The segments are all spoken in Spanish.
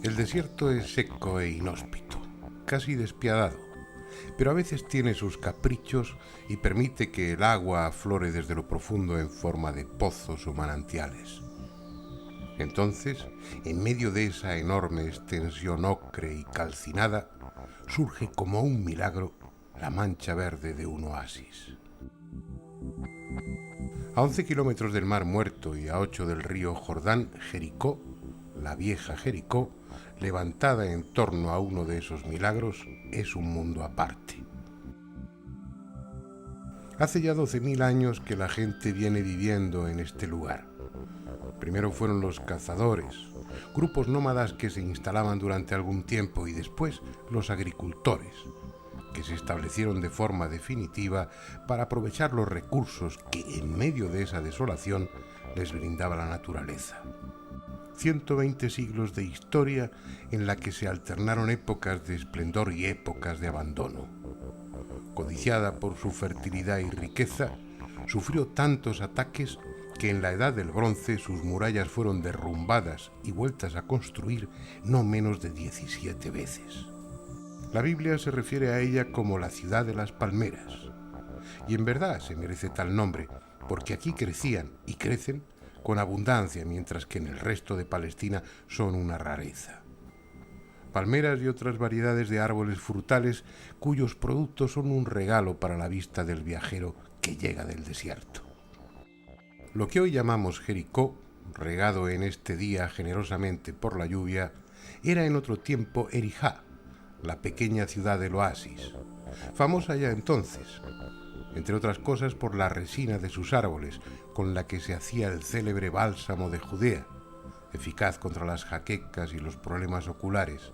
El desierto es seco e inhóspito, casi despiadado, pero a veces tiene sus caprichos y permite que el agua aflore desde lo profundo en forma de pozos o manantiales. Entonces, en medio de esa enorme extensión ocre y calcinada, surge como un milagro la mancha verde de un oasis. A 11 kilómetros del Mar Muerto y a 8 del río Jordán, Jericó, la vieja Jericó, levantada en torno a uno de esos milagros, es un mundo aparte. Hace ya 12.000 años que la gente viene viviendo en este lugar. Primero fueron los cazadores, grupos nómadas que se instalaban durante algún tiempo, y después los agricultores, que se establecieron de forma definitiva para aprovechar los recursos que en medio de esa desolación les brindaba la naturaleza. 120 siglos de historia en la que se alternaron épocas de esplendor y épocas de abandono. Codiciada por su fertilidad y riqueza, sufrió tantos ataques que en la Edad del Bronce sus murallas fueron derrumbadas y vueltas a construir no menos de 17 veces. La Biblia se refiere a ella como la ciudad de las palmeras, y en verdad se merece tal nombre, porque aquí crecían y crecen con abundancia, mientras que en el resto de Palestina son una rareza. Palmeras y otras variedades de árboles frutales cuyos productos son un regalo para la vista del viajero que llega del desierto. Lo que hoy llamamos Jericó, regado en este día generosamente por la lluvia, era en otro tiempo Erijá, la pequeña ciudad del oasis, famosa ya entonces, entre otras cosas por la resina de sus árboles, con la que se hacía el célebre bálsamo de Judea, eficaz contra las jaquecas y los problemas oculares,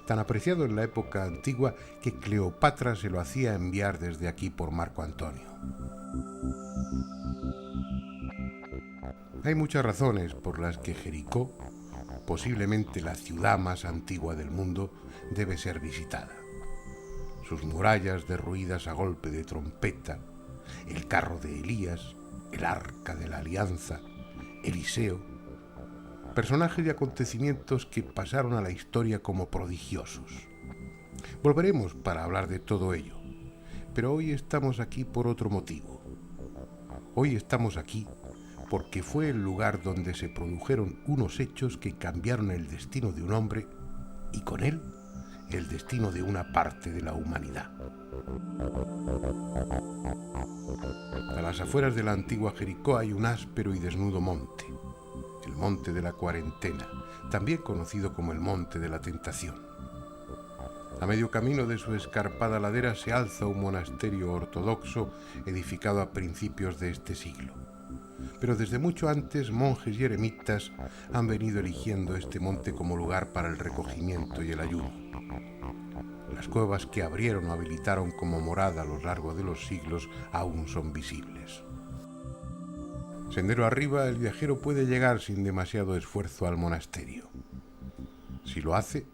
tan apreciado en la época antigua que Cleopatra se lo hacía enviar desde aquí por Marco Antonio. Hay muchas razones por las que Jericó, posiblemente la ciudad más antigua del mundo, debe ser visitada. Sus murallas derruidas a golpe de trompeta, el carro de Elías, el arca de la alianza, Eliseo, personajes y acontecimientos que pasaron a la historia como prodigiosos. Volveremos para hablar de todo ello, pero hoy estamos aquí por otro motivo. Hoy estamos aquí porque fue el lugar donde se produjeron unos hechos que cambiaron el destino de un hombre y con él el destino de una parte de la humanidad. A las afueras de la antigua Jericó hay un áspero y desnudo monte, el Monte de la Cuarentena, también conocido como el Monte de la Tentación. A medio camino de su escarpada ladera se alza un monasterio ortodoxo edificado a principios de este siglo. Pero desde mucho antes monjes y eremitas han venido eligiendo este monte como lugar para el recogimiento y el ayuno. Las cuevas que abrieron o habilitaron como morada a lo largo de los siglos aún son visibles. Sendero arriba, el viajero puede llegar sin demasiado esfuerzo al monasterio. Si lo hace,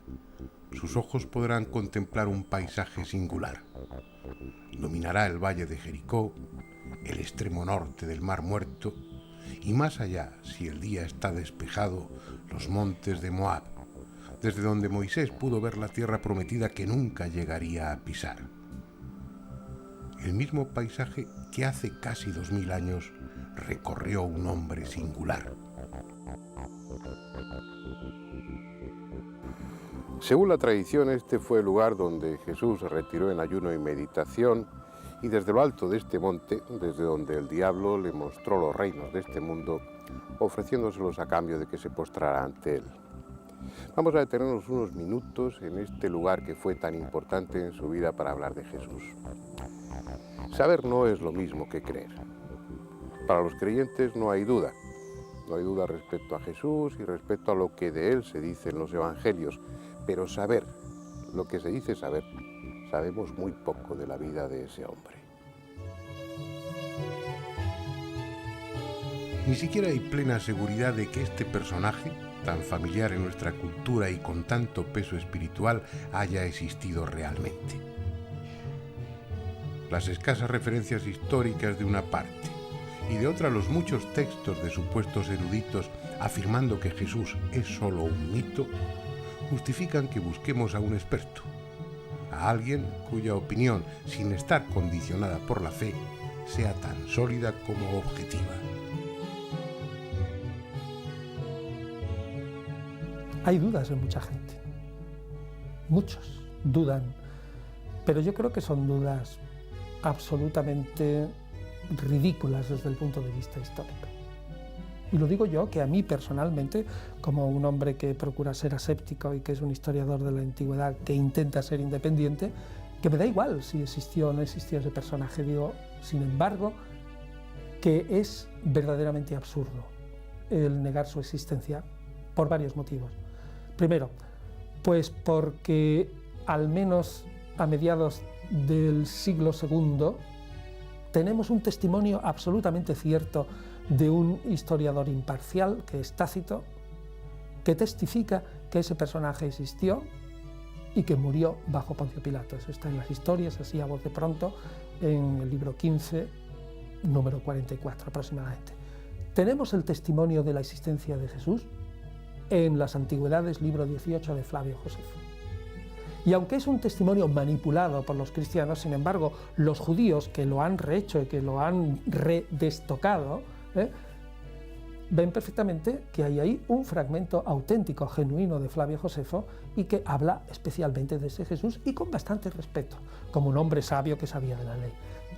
sus ojos podrán contemplar un paisaje singular. Dominará el valle de Jericó, el extremo norte del Mar Muerto y más allá, si el día está despejado, los montes de Moab, desde donde Moisés pudo ver la tierra prometida que nunca llegaría a pisar. El mismo paisaje que hace casi 2000 años recorrió un hombre singular. Según la tradición, este fue el lugar donde Jesús se retiró en ayuno y meditación, y desde lo alto de este monte, desde donde el diablo le mostró los reinos de este mundo, ofreciéndoselos a cambio de que se postrara ante él. Vamos a detenernos unos minutos en este lugar que fue tan importante en su vida para hablar de Jesús. Saber no es lo mismo que creer. Para los creyentes no hay duda. No hay duda respecto a Jesús y respecto a lo que de él se dice en los evangelios. Pero saber, lo que se dice saber, sabemos muy poco de la vida de ese hombre. Ni siquiera hay plena seguridad de que este personaje, tan familiar en nuestra cultura y con tanto peso espiritual, haya existido realmente. Las escasas referencias históricas de una parte y de otra los muchos textos de supuestos eruditos afirmando que Jesús es solo un mito, justifican que busquemos a un experto, a alguien cuya opinión, sin estar condicionada por la fe, sea tan sólida como objetiva. Hay dudas en mucha gente, muchos dudan, pero yo creo que son dudas absolutamente ridículas desde el punto de vista histórico. Y lo digo yo, que a mí personalmente, como un hombre que procura ser aséptico y que es un historiador de la antigüedad que intenta ser independiente, que me da igual si existió o no existió ese personaje, digo, sin embargo, que es verdaderamente absurdo el negar su existencia por varios motivos. Primero, pues porque al menos a mediados del siglo II tenemos un testimonio absolutamente cierto de un historiador imparcial, que es Tácito, que testifica que ese personaje existió y que murió bajo Poncio Pilato. Eso está en las historias, así a voz de pronto, en el libro 15, número 44 aproximadamente. Tenemos el testimonio de la existencia de Jesús en las Antigüedades, libro 18 de Flavio Josefo. Y aunque es un testimonio manipulado por los cristianos, sin embargo, los judíos que lo han rehecho y que lo han redestocado, ven perfectamente que hay ahí un fragmento auténtico, genuino de Flavio Josefo y que habla especialmente de ese Jesús y con bastante respeto, como un hombre sabio que sabía de la ley.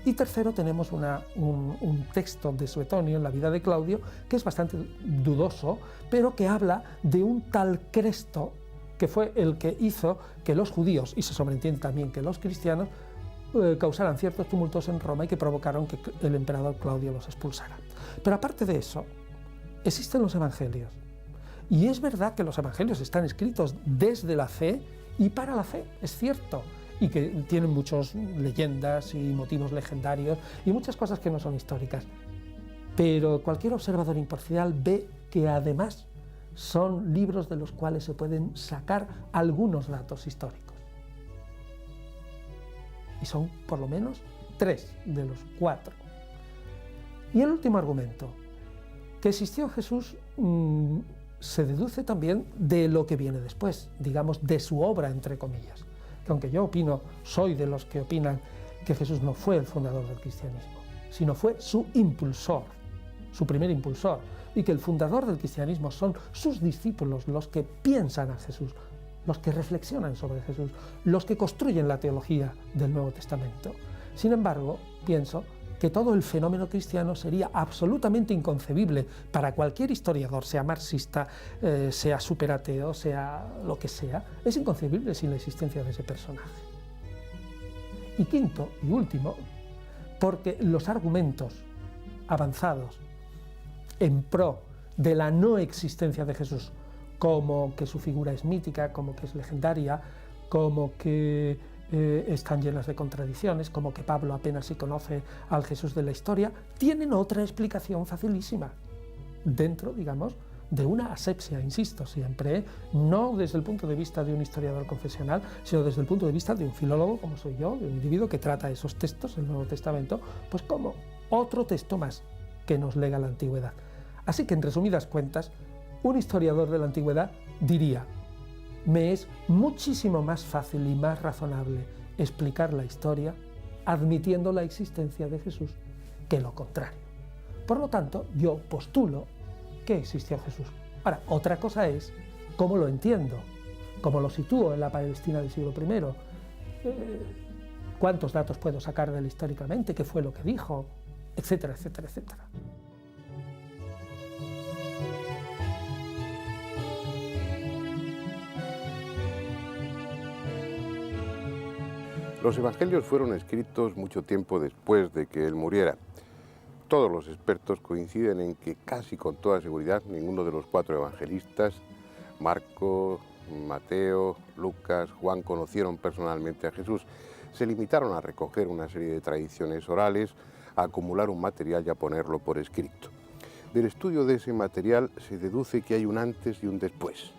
Y tercero, tenemos un texto de Suetonio en la vida de Claudio que es bastante dudoso, pero que habla de un tal Cresto que fue el que hizo que los judíos, y se sobreentiende también que los cristianos, causaran ciertos tumultos en Roma y que provocaron que el emperador Claudio los expulsara. Pero aparte de eso, existen los evangelios. Y es verdad que los evangelios están escritos desde la fe y para la fe, es cierto, y que tienen muchas leyendas y motivos legendarios y muchas cosas que no son históricas. Pero cualquier observador imparcial ve que además son libros de los cuales se pueden sacar algunos datos históricos. Y son por lo menos 3 de los 4. Y el último argumento, que existió Jesús, se deduce también de lo que viene después, digamos, de su obra, entre comillas. Que aunque yo soy de los que opinan que Jesús no fue el fundador del cristianismo, sino fue su impulsor, su primer impulsor, y que el fundador del cristianismo son sus discípulos, los que piensan a Jesús, los que reflexionan sobre Jesús, los que construyen la teología del Nuevo Testamento. Sin embargo, pienso que todo el fenómeno cristiano sería absolutamente inconcebible para cualquier historiador, sea marxista, sea superateo, sea lo que sea, es inconcebible sin la existencia de ese personaje. Y quinto y último, porque los argumentos avanzados en pro de la no existencia de Jesús, como que su figura es mítica, como que es legendaria, como que están llenas de contradicciones, como que Pablo apenas si conoce al Jesús de la historia, tienen otra explicación facilísima, dentro, digamos, de una asepsia, insisto, siempre, no desde el punto de vista de un historiador confesional, sino desde el punto de vista de un filólogo, como soy yo, de un individuo que trata esos textos, el Nuevo Testamento, pues como otro texto más que nos lega la antigüedad. Así que, en resumidas cuentas, un historiador de la antigüedad diría: me es muchísimo más fácil y más razonable explicar la historia admitiendo la existencia de Jesús que lo contrario. Por lo tanto, yo postulo que existió Jesús. Ahora, otra cosa es cómo lo entiendo, cómo lo sitúo en la Palestina del siglo I, cuántos datos puedo sacar de él históricamente, qué fue lo que dijo, etcétera, etcétera, etcétera. Los evangelios fueron escritos mucho tiempo después de que él muriera. Todos los expertos coinciden en que casi con toda seguridad ninguno de los 4 evangelistas, Marcos, Mateo, Lucas, Juan, conocieron personalmente a Jesús. Se limitaron a recoger una serie de tradiciones orales, a acumular un material y a ponerlo por escrito. Del estudio de ese material se deduce que hay un antes y un después.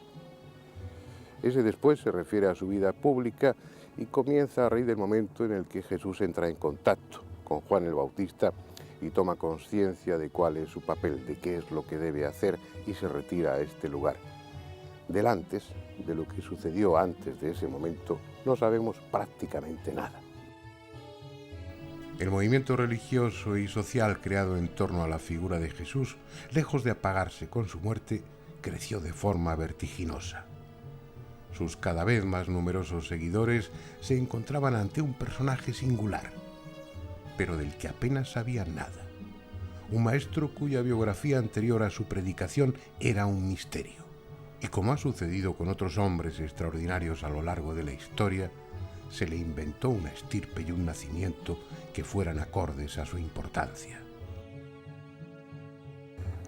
Ese después se refiere a su vida pública y comienza a raíz del momento en el que Jesús entra en contacto con Juan el Bautista y toma conciencia de cuál es su papel, de qué es lo que debe hacer y se retira a este lugar. Del antes, de lo que sucedió antes de ese momento, no sabemos prácticamente nada. El movimiento religioso y social creado en torno a la figura de Jesús, lejos de apagarse con su muerte, creció de forma vertiginosa. Sus cada vez más numerosos seguidores se encontraban ante un personaje singular, pero del que apenas sabían nada. Un maestro cuya biografía anterior a su predicación era un misterio. Y como ha sucedido con otros hombres extraordinarios a lo largo de la historia, se le inventó una estirpe y un nacimiento que fueran acordes a su importancia.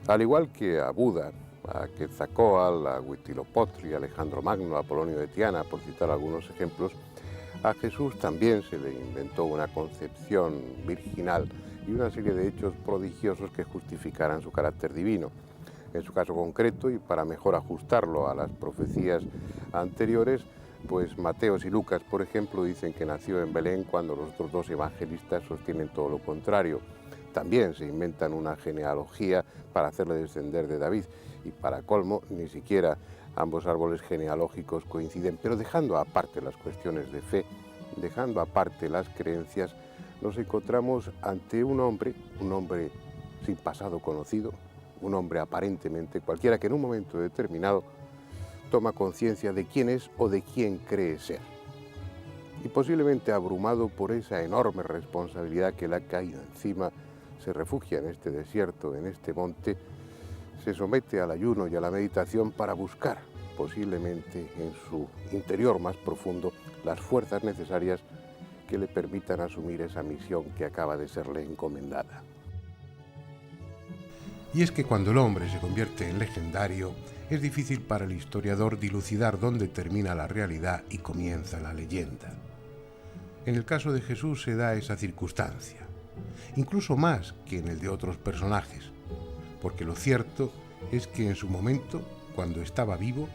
Al igual que a Buda, a Quetzalcóatl, a Huitzilopochtli, a Alejandro Magno, a Polonio de Tiana, por citar algunos ejemplos, a Jesús también se le inventó una concepción virginal y una serie de hechos prodigiosos que justificaran su carácter divino. En su caso concreto, y para mejor ajustarlo a las profecías anteriores, pues Mateos y Lucas, por ejemplo, dicen que nació en Belén, cuando los otros 2 evangelistas sostienen todo lo contrario. También se inventan una genealogía para hacerle descender de David, y para colmo, ni siquiera ambos árboles genealógicos coinciden. Pero dejando aparte las cuestiones de fe, dejando aparte las creencias, nos encontramos ante un hombre sin pasado conocido, un hombre aparentemente cualquiera que en un momento determinado toma conciencia de quién es o de quién cree ser. Y posiblemente abrumado por esa enorme responsabilidad que le ha caído encima, se refugia en este desierto, en este monte, se somete al ayuno y a la meditación para buscar, posiblemente en su interior más profundo, las fuerzas necesarias que le permitan asumir esa misión que acaba de serle encomendada. Y es que cuando el hombre se convierte en legendario, es difícil para el historiador dilucidar dónde termina la realidad y comienza la leyenda. En el caso de Jesús se da esa circunstancia, incluso más que en el de otros personajes, porque lo cierto es que en su momento, cuando estaba vivo,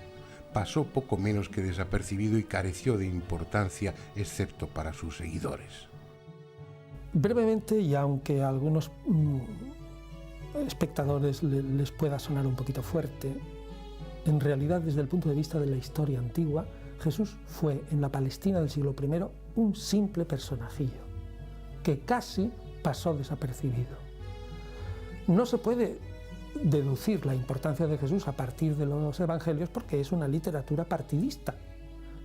pasó poco menos que desapercibido y careció de importancia, excepto para sus seguidores. Brevemente, y aunque a algunos espectadores les pueda sonar un poquito fuerte, en realidad, desde el punto de vista de la historia antigua, Jesús fue en la Palestina del siglo I un simple personajillo, que casi pasó desapercibido. No se puede deducir la importancia de Jesús a partir de los evangelios porque es una literatura partidista.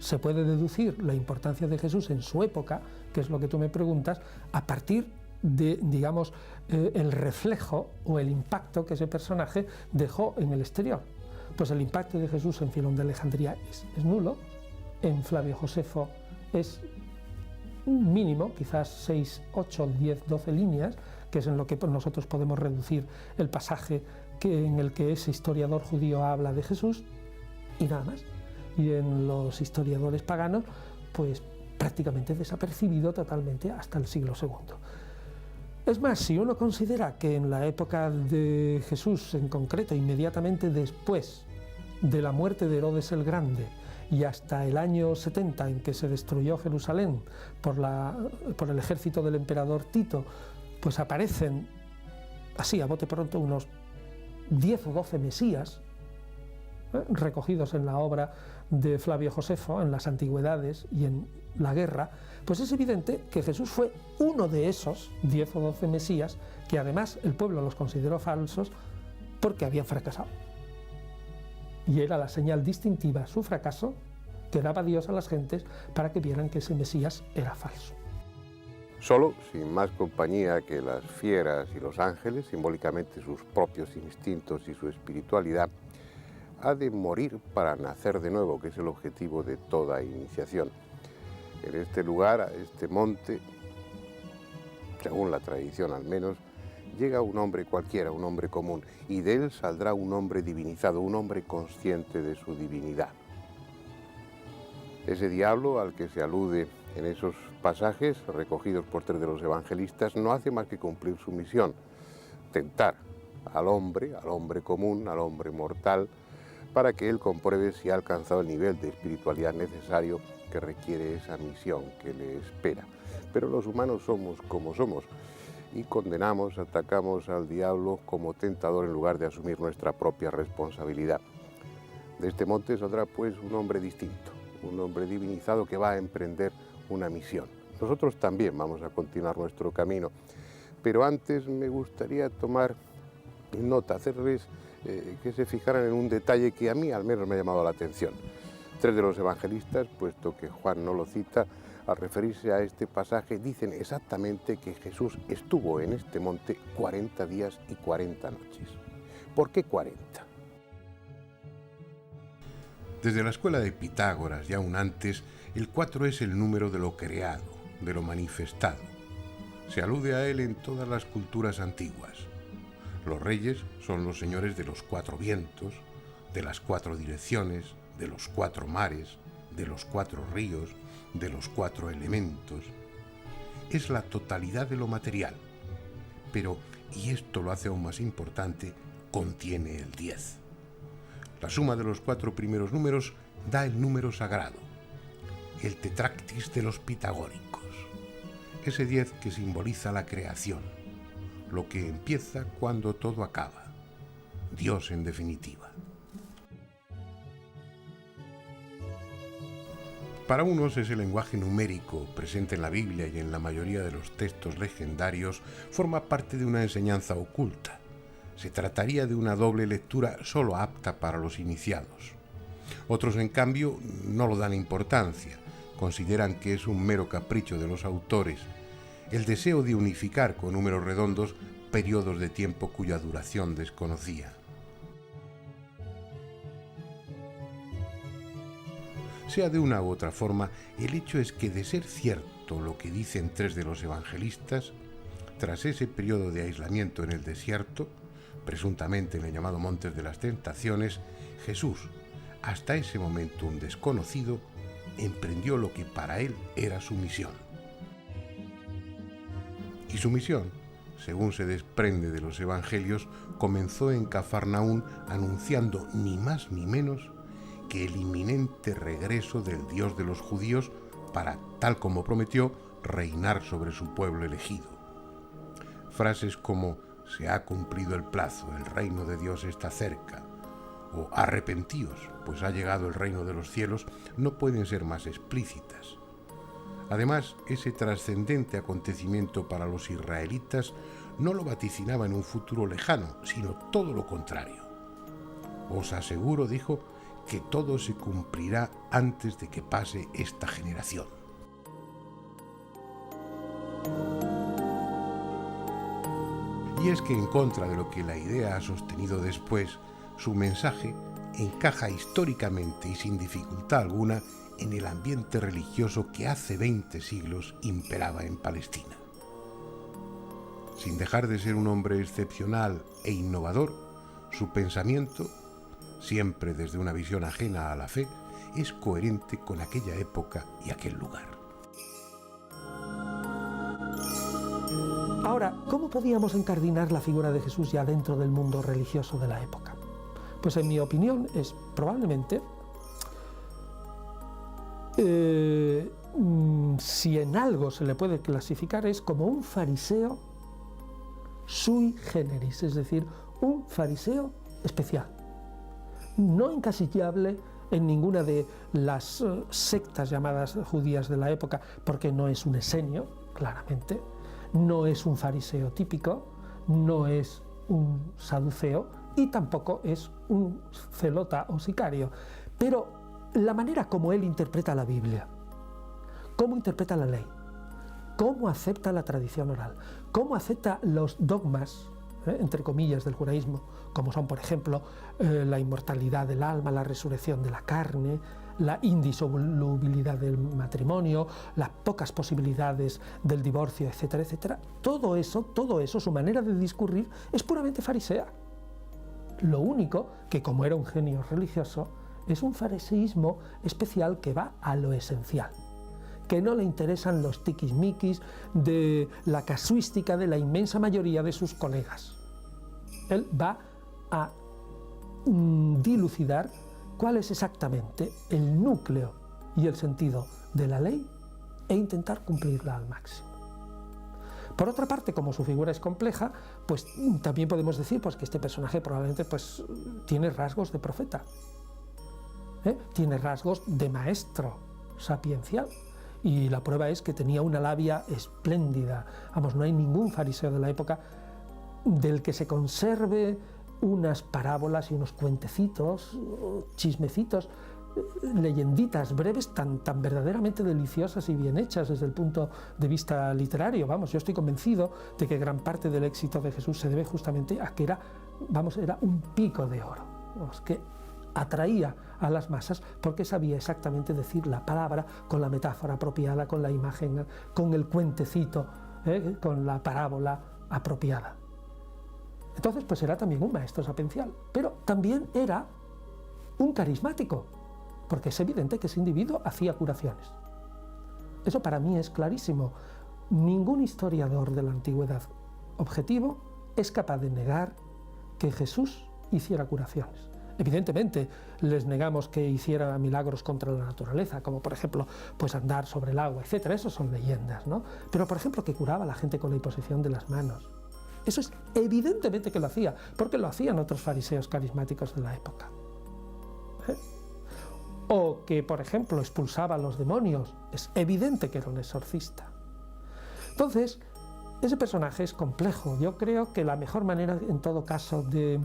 Se puede deducir la importancia de Jesús en su época, que es lo que tú me preguntas, a partir de, digamos, el reflejo o el impacto que ese personaje dejó en el exterior. Pues el impacto de Jesús en Filón de Alejandría es nulo, en Flavio Josefo es mínimo, quizás 6, 8, 10, 12 líneas, que es en lo que nosotros podemos reducir el pasaje en el que ese historiador judío habla de Jesús, y nada más. Y en los historiadores paganos, pues prácticamente desapercibido totalmente hasta el siglo II. Es más, si uno considera que en la época de Jesús, en concreto, inmediatamente después de la muerte de Herodes el Grande y hasta el año 70 en que se destruyó Jerusalén por el ejército del emperador Tito, pues aparecen, así a bote pronto, unos 10 o 12 mesías recogidos en la obra de Flavio Josefo, en las Antigüedades y en la Guerra, pues es evidente que Jesús fue uno de esos 10 o 12 mesías que además el pueblo los consideró falsos porque habían fracasado. Y era la señal distintiva, su fracaso, que daba Dios a las gentes para que vieran que ese Mesías era falso. Solo, sin más compañía que las fieras y los ángeles, simbólicamente sus propios instintos y su espiritualidad, ha de morir para nacer de nuevo, que es el objetivo de toda iniciación. En este lugar, a este monte, según la tradición al menos, llega un hombre cualquiera, un hombre común, y de él saldrá un hombre divinizado, un hombre consciente de su divinidad. Ese diablo al que se alude en esos pasajes recogidos por 3 de los evangelistas no hace más que cumplir su misión, tentar al hombre común, al hombre mortal, para que él compruebe si ha alcanzado el nivel de espiritualidad necesario que requiere esa misión que le espera. Pero los humanos somos como somos y condenamos, atacamos al diablo como tentador en lugar de asumir nuestra propia responsabilidad. De este monte saldrá pues un hombre distinto, un hombre divinizado que va a emprender una misión. Nosotros también vamos a continuar nuestro camino, pero antes me gustaría tomar nota, hacerles que se fijaran en un detalle que a mí al menos me ha llamado la atención. 3 de los evangelistas, puesto que Juan no lo cita, al referirse a este pasaje dicen exactamente que Jesús estuvo en este monte 40 días y 40 noches. ¿Por qué 40? Desde la escuela de Pitágoras y aún antes, el 4 es el número de lo creado, de lo manifestado. Se alude a él en todas las culturas antiguas. Los reyes son los señores de los 4 vientos, de las 4 direcciones, de los 4 mares, de los 4 ríos, de los 4 elementos. Es la totalidad de lo material, pero, y esto lo hace aún más importante, contiene el 10. La suma de los 4 primeros números da el número sagrado, el tetractis de los pitagóricos, ese 10 que simboliza la creación, lo que empieza cuando todo acaba, Dios en definitiva. Para unos ese lenguaje numérico presente en la Biblia y en la mayoría de los textos legendarios forma parte de una enseñanza oculta. Se trataría de una doble lectura solo apta para los iniciados. Otros, en cambio, no lo dan importancia, consideran que es un mero capricho de los autores, el deseo de unificar con números redondos periodos de tiempo cuya duración desconocía. Sea de una u otra forma, el hecho es que de ser cierto lo que dicen 3 de los evangelistas, tras ese periodo de aislamiento en el desierto, presuntamente en el llamado Monte de las Tentaciones, Jesús, hasta ese momento un desconocido, emprendió lo que para él era su misión. Y su misión, según se desprende de los evangelios, comenzó en Cafarnaún anunciando ni más ni menos que el inminente regreso del Dios de los judíos para, tal como prometió, reinar sobre su pueblo elegido. Frases como «se ha cumplido el plazo, el reino de Dios está cerca» o «arrepentíos, pues ha llegado el reino de los cielos» no pueden ser más explícitas. Además, ese trascendente acontecimiento para los israelitas no lo vaticinaba en un futuro lejano, sino todo lo contrario. «Os aseguro», dijo, «que todo se cumplirá antes de que pase esta generación». Y es que, en contra de lo que la idea ha sostenido después, su mensaje encaja históricamente y sin dificultad alguna en el ambiente religioso que hace 20 siglos imperaba en Palestina. Sin dejar de ser un hombre excepcional e innovador, su pensamiento, siempre desde una visión ajena a la fe, es coherente con aquella época y aquel lugar. Ahora, ¿cómo podíamos encardinar la figura de Jesús ya dentro del mundo religioso de la época? Pues en mi opinión es probablemente, si en algo se le puede clasificar, es como un fariseo sui generis, es decir, un fariseo especial, no encasillable en ninguna de las sectas llamadas judías de la época, porque no es un esenio, claramente, no es un fariseo típico, no es un saduceo y tampoco es un celota o sicario, pero la manera como él interpreta la Biblia, cómo interpreta la ley, cómo acepta la tradición oral, cómo acepta los dogmas, entre comillas, del judaísmo, como son, por ejemplo, la inmortalidad del alma, la resurrección de la carne, la indisolubilidad del matrimonio, las pocas posibilidades del divorcio, etcétera, etcétera. Todo eso, su manera de discurrir es puramente farisea. Lo único que, como era un genio religioso, es un fariseísmo especial que va a lo esencial, que no le interesan los tiquismiquis de la casuística de la inmensa mayoría de sus colegas. Él va a dilucidar cuál es exactamente el núcleo y el sentido de la ley e intentar cumplirla al máximo. Por otra parte, como su figura es compleja, pues también podemos decir pues, que este personaje probablemente pues, tiene rasgos de profeta, tiene rasgos de maestro sapiencial, y la prueba es que tenía una labia espléndida. Vamos, no hay ningún fariseo de la época del que se conserve unas parábolas y unos cuentecitos, chismecitos, leyenditas breves tan verdaderamente deliciosas y bien hechas desde el punto de vista literario. Vamos, yo estoy convencido de que gran parte del éxito de Jesús se debe justamente a que era un pico de oro, vamos, que atraía a las masas porque sabía exactamente decir la palabra con la metáfora apropiada, con la imagen, con el cuentecito, con la parábola apropiada. Entonces, pues era también un maestro sapiencial, pero también era un carismático, porque es evidente que ese individuo hacía curaciones. Eso para mí es clarísimo. Ningún historiador de la antigüedad objetivo es capaz de negar que Jesús hiciera curaciones. Evidentemente, les negamos que hiciera milagros contra la naturaleza, como por ejemplo, pues andar sobre el agua, etc. Eso son leyendas, ¿no? Pero por ejemplo, que curaba a la gente con la imposición de las manos. Eso es evidentemente que lo hacía, porque lo hacían otros fariseos carismáticos de la época. O que, por ejemplo, expulsaba a los demonios. Es evidente que era un exorcista. Entonces, ese personaje es complejo. Yo creo que la mejor manera, en todo caso, de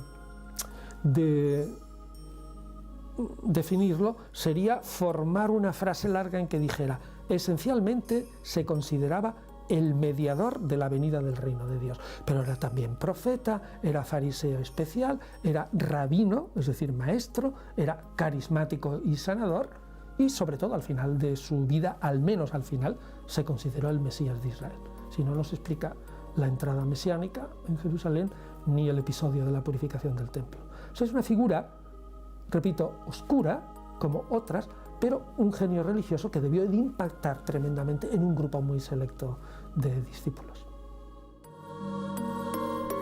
definirlo sería formar una frase larga en que dijera: esencialmente se consideraba el mediador de la venida del reino de Dios, pero era también profeta, era fariseo especial, era rabino, es decir, maestro, era carismático y sanador, y sobre todo al final de su vida, al menos al final, se consideró el Mesías de Israel. Si no nos explica la entrada mesiánica en Jerusalén ni el episodio de la purificación del templo. O sea, es una figura, repito, oscura, como otras, pero un genio religioso que debió de impactar tremendamente en un grupo muy selecto de discípulos.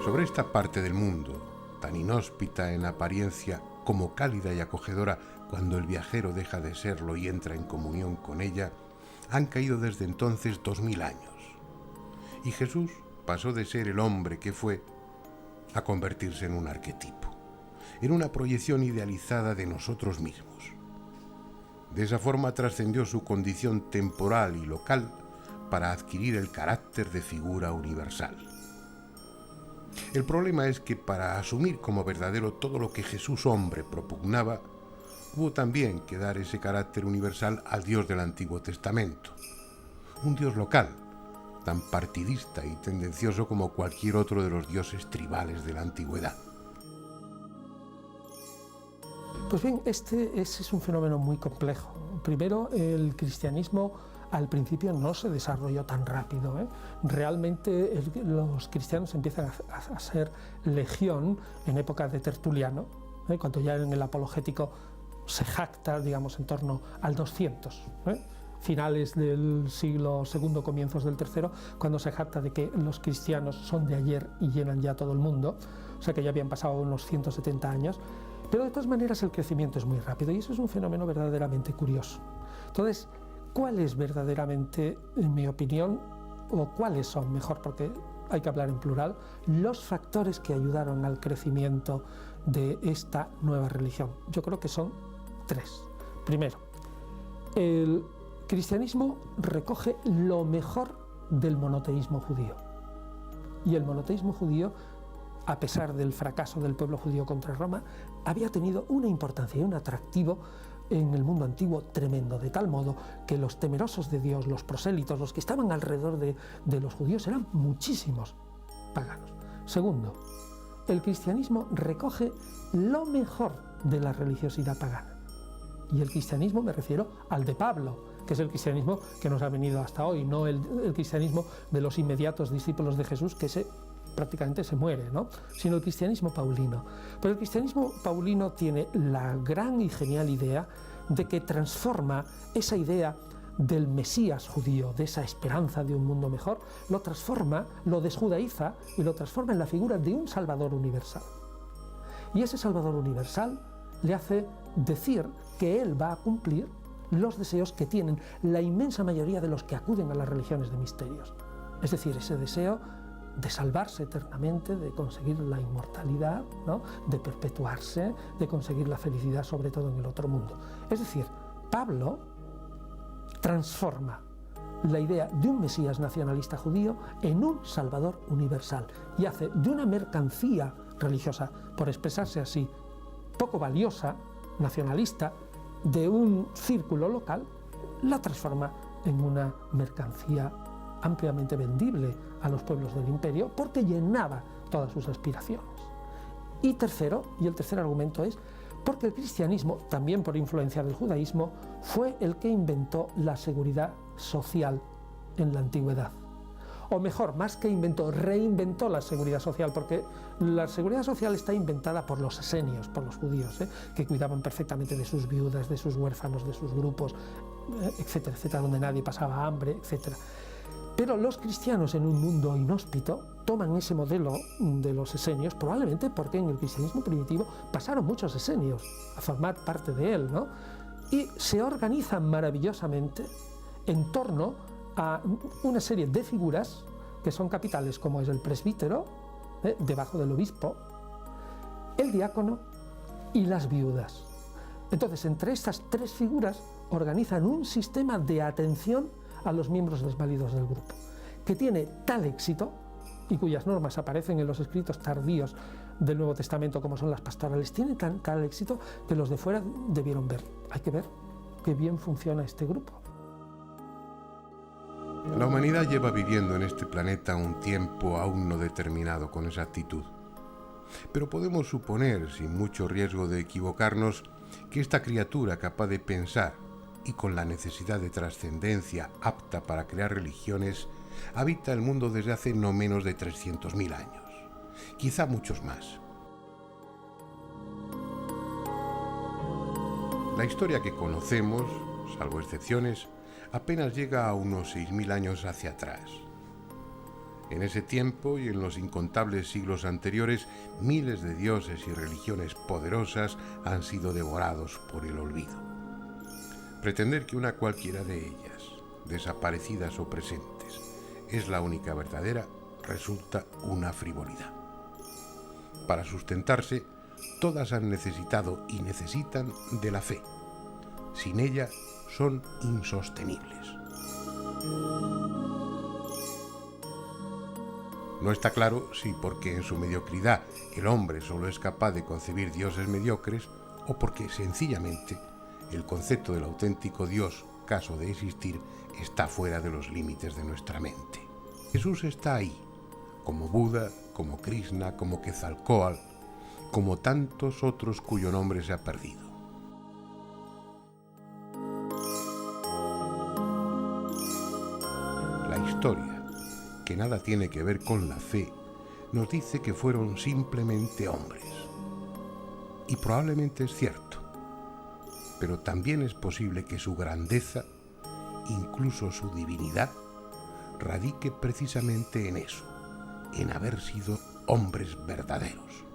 Sobre esta parte del mundo, tan inhóspita en apariencia como cálida y acogedora cuando el viajero deja de serlo y entra en comunión con ella, han caído desde entonces 2000 años. Y Jesús pasó de ser el hombre que fue a convertirse en un arquetipo, en una proyección idealizada de nosotros mismos. De esa forma trascendió su condición temporal y local para adquirir el carácter de figura universal. El problema es que para asumir como verdadero todo lo que Jesús hombre propugnaba, hubo también que dar ese carácter universal al Dios del Antiguo Testamento, un Dios local, tan partidista y tendencioso como cualquier otro de los dioses tribales de la antigüedad. Pues bien, ese es un fenómeno muy complejo. Primero, el cristianismo al principio no se desarrolló tan rápido. Realmente los cristianos empiezan a ser legión en época de Tertuliano, cuando ya en el apologético se jacta, digamos, en torno al 200, finales del siglo II, comienzos del III, cuando se jacta de que los cristianos son de ayer y llenan ya todo el mundo, o sea que ya habían pasado unos 170 años. Pero de todas maneras el crecimiento es muy rápido y eso es un fenómeno verdaderamente curioso. Entonces, ¿cuál es verdaderamente, en mi opinión, o cuáles son, mejor porque hay que hablar en plural, los factores que ayudaron al crecimiento de esta nueva religión? Yo creo que son 3. Primero, el cristianismo recoge lo mejor del monoteísmo judío. Y el monoteísmo judío, a pesar del fracaso del pueblo judío contra Roma, había tenido una importancia y un atractivo en el mundo antiguo tremendo, de tal modo que los temerosos de Dios, los prosélitos, los que estaban alrededor de los judíos, eran muchísimos paganos. Segundo, el cristianismo recoge lo mejor de la religiosidad pagana. Y el cristianismo me refiero al de Pablo, que es el cristianismo que nos ha venido hasta hoy, no el cristianismo de los inmediatos discípulos de Jesús, que prácticamente se muere, ¿no? Sino el cristianismo paulino. Pero el cristianismo paulino tiene la gran y genial idea de que transforma esa idea del Mesías judío, de esa esperanza de un mundo mejor, lo transforma, lo desjudaiza y lo transforma en la figura de un Salvador universal. Y ese Salvador universal le hace decir que Él va a cumplir los deseos que tienen la inmensa mayoría de los que acuden a las religiones de misterios. Es decir, ese deseo de salvarse eternamente, de conseguir la inmortalidad, ¿no? De perpetuarse, de conseguir la felicidad, sobre todo en el otro mundo. Es decir, Pablo transforma la idea de un Mesías nacionalista judío en un Salvador universal y hace de una mercancía religiosa, por expresarse así, poco valiosa, nacionalista, de un círculo local, la transforma en una mercancía ampliamente vendible a los pueblos del imperio porque llenaba todas sus aspiraciones. Y el tercer argumento es porque el cristianismo, también por influencia del judaísmo, fue el que inventó la seguridad social en la antigüedad. O mejor, más que inventó, reinventó la seguridad social, porque la seguridad social está inventada por los esenios, por los judíos, que cuidaban perfectamente de sus viudas, de sus huérfanos, de sus grupos, etcétera, etcétera, donde nadie pasaba hambre, etcétera. Pero los cristianos en un mundo inhóspito toman ese modelo de los esenios, probablemente porque en el cristianismo primitivo pasaron muchos esenios a formar parte de él, ¿no? Y se organizan maravillosamente en torno a una serie de figuras que son capitales, como es el presbítero, debajo del obispo, el diácono y las viudas. Entonces, entre estas tres figuras organizan un sistema de atención a los miembros desvalidos del grupo, que tiene tal éxito y cuyas normas aparecen en los escritos tardíos del Nuevo Testamento, como son las pastorales, tiene tal éxito que los de fuera debieron ver. Hay que ver qué bien funciona este grupo. La humanidad lleva viviendo en este planeta un tiempo aún no determinado con exactitud. Pero podemos suponer, sin mucho riesgo de equivocarnos, que esta criatura capaz de pensar y con la necesidad de trascendencia apta para crear religiones, habita el mundo desde hace no menos de 300.000 años, quizá muchos más. La historia que conocemos, salvo excepciones, apenas llega a unos 6.000 años hacia atrás. En ese tiempo y en los incontables siglos anteriores, miles de dioses y religiones poderosas han sido devorados por el olvido. Pretender que una cualquiera de ellas, desaparecidas o presentes, es la única verdadera, resulta una frivolidad. Para sustentarse, todas han necesitado y necesitan de la fe. Sin ella, son insostenibles. No está claro si porque en su mediocridad el hombre solo es capaz de concebir dioses mediocres o porque sencillamente el concepto del auténtico Dios, caso de existir, está fuera de los límites de nuestra mente. Jesús está ahí, como Buda, como Krishna, como Quetzalcóatl, como tantos otros cuyo nombre se ha perdido. La historia, que nada tiene que ver con la fe, nos dice que fueron simplemente hombres. Y probablemente es cierto, pero también es posible que su grandeza, incluso su divinidad, radique precisamente en eso, en haber sido hombres verdaderos.